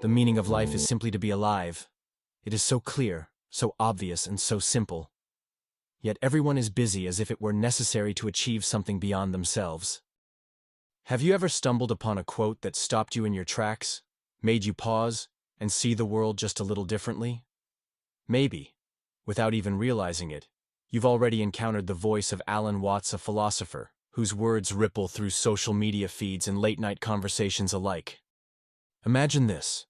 The meaning of life is simply to be alive. It is so clear, so obvious, and so simple. Yet everyone is busy as if it were necessary to achieve something beyond themselves. Have you ever stumbled upon a quote that stopped you in your tracks, made you pause, and see the world just a little differently? Maybe, without even realizing it, you've already encountered the voice of Alan Watts, a philosopher, whose words ripple through social media feeds and late-night conversations alike. Imagine this.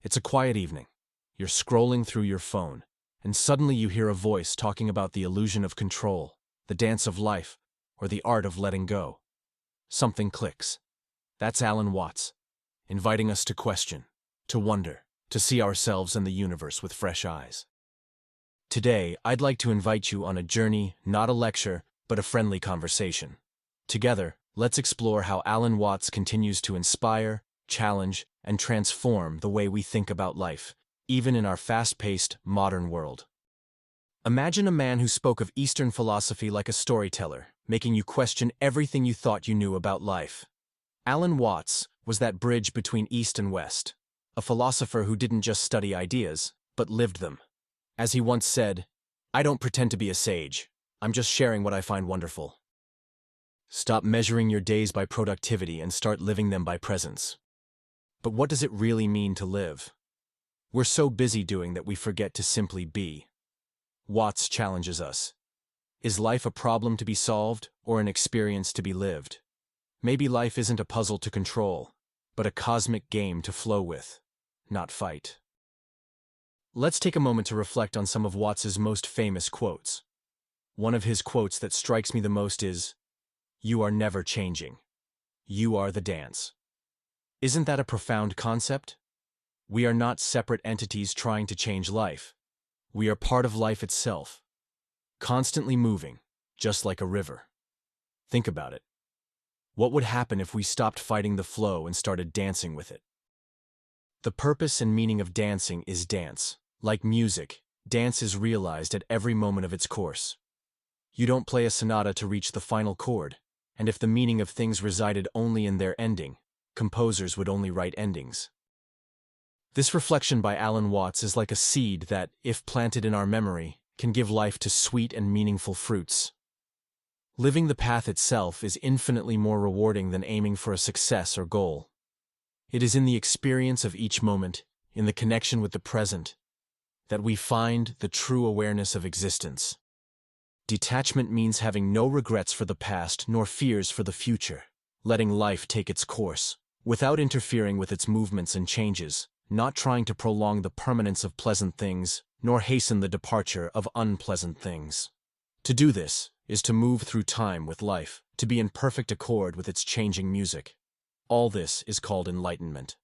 It's a quiet evening. You're scrolling through your phone, and suddenly you hear a voice talking about the illusion of control, the dance of life, or the art of letting go. Something clicks. That's Alan Watts, inviting us to question, to wonder, to see ourselves and the universe with fresh eyes. Today, I'd like to invite you on a journey, not a lecture, but a friendly conversation. Together, let's explore how Alan Watts continues to inspire, challenge, and transform the way we think about life, even in our fast-paced, modern world. Imagine a man who spoke of Eastern philosophy like a storyteller, making you question everything you thought you knew about life. Alan Watts was that bridge between East and West, a philosopher who didn't just study ideas, but lived them. As he once said, "I don't pretend to be a sage, I'm just sharing what I find wonderful." Stop measuring your days by productivity and start living them by presence. But what does it really mean to live? We're so busy doing that we forget to simply be. Watts challenges us. Is life a problem to be solved or an experience to be lived? Maybe life isn't a puzzle to control, but a cosmic game to flow with, not fight. Let's take a moment to reflect on some of Watts's most famous quotes. One of his quotes that strikes me the most is, "You are never changing. You are the dance." Isn't that a profound concept? We are not separate entities trying to change life. We are part of life itself, constantly moving, just like a river. Think about it. What would happen if we stopped fighting the flow and started dancing with it? The purpose and meaning of dancing is dance. Like music, dance is realized at every moment of its course. You don't play a sonata to reach the final chord, and if the meaning of things resided only in their ending, composers would only write endings. This reflection by Alan Watts is like a seed that, if planted in our memory, can give life to sweet and meaningful fruits. Living the path itself is infinitely more rewarding than aiming for a success or goal. It is in the experience of each moment, in the connection with the present, that we find the true awareness of existence. Detachment means having no regrets for the past nor fears for the future, letting life take its course, without interfering with its movements and changes, not trying to prolong the permanence of pleasant things, nor hasten the departure of unpleasant things. To do this is to move through time with life, to be in perfect accord with its changing music. All this is called enlightenment.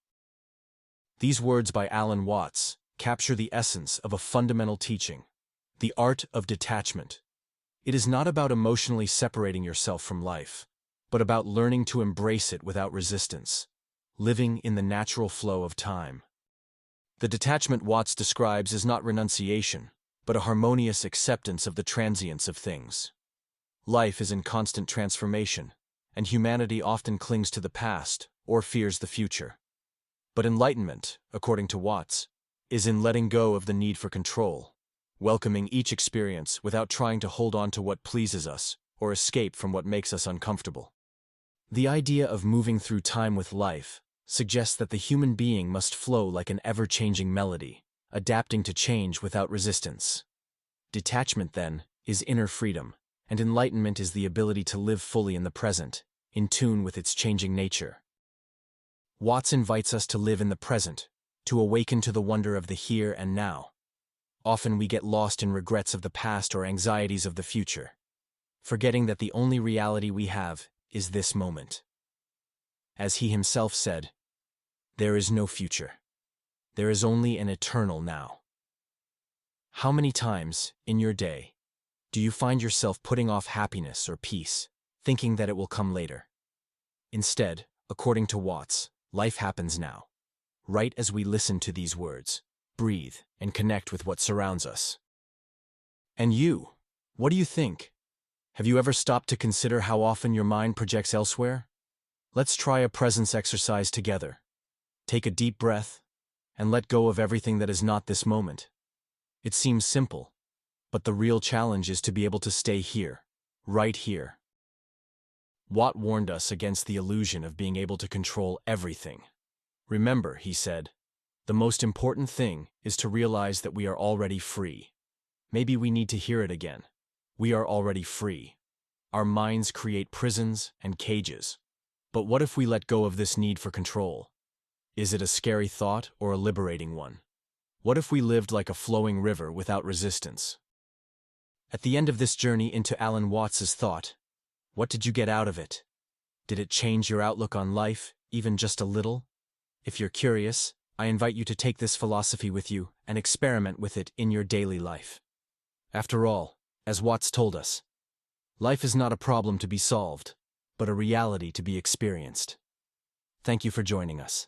These words by Alan Watts capture the essence of a fundamental teaching, the art of detachment. It is not about emotionally separating yourself from life, but about learning to embrace it without resistance, living in the natural flow of time. The detachment Watts describes is not renunciation, but a harmonious acceptance of the transience of things. Life is in constant transformation, and humanity often clings to the past or fears the future. But enlightenment, according to Watts, is in letting go of the need for control, welcoming each experience without trying to hold on to what pleases us or escape from what makes us uncomfortable. The idea of moving through time with life suggests that the human being must flow like an ever-changing melody, adapting to change without resistance. Detachment, then, is inner freedom, and enlightenment is the ability to live fully in the present, in tune with its changing nature. Watts invites us to live in the present, to awaken to the wonder of the here and now. Often we get lost in regrets of the past or anxieties of the future, forgetting that the only reality we have is this moment. As he himself said, "There is no future. There is only an eternal now." How many times, in your day, do you find yourself putting off happiness or peace, thinking that it will come later? Instead, according to Watts, life happens now, right as we listen to these words, breathe, and connect with what surrounds us. And you, what do you think? Have you ever stopped to consider how often your mind projects elsewhere? Let's try a presence exercise together. Take a deep breath, and let go of everything that is not this moment. It seems simple, but the real challenge is to be able to stay here, right here. Watt warned us against the illusion of being able to control everything. Remember, he said, the most important thing is to realize that we are already free. Maybe we need to hear it again. We are already free. Our minds create prisons and cages. But what if we let go of this need for control? Is it a scary thought or a liberating one? What if we lived like a flowing river without resistance? At the end of this journey into Alan Watts's thought, what did you get out of it? Did it change your outlook on life, even just a little? If you're curious, I invite you to take this philosophy with you and experiment with it in your daily life. After all, as Watts told us, life is not a problem to be solved, but a reality to be experienced. Thank you for joining us.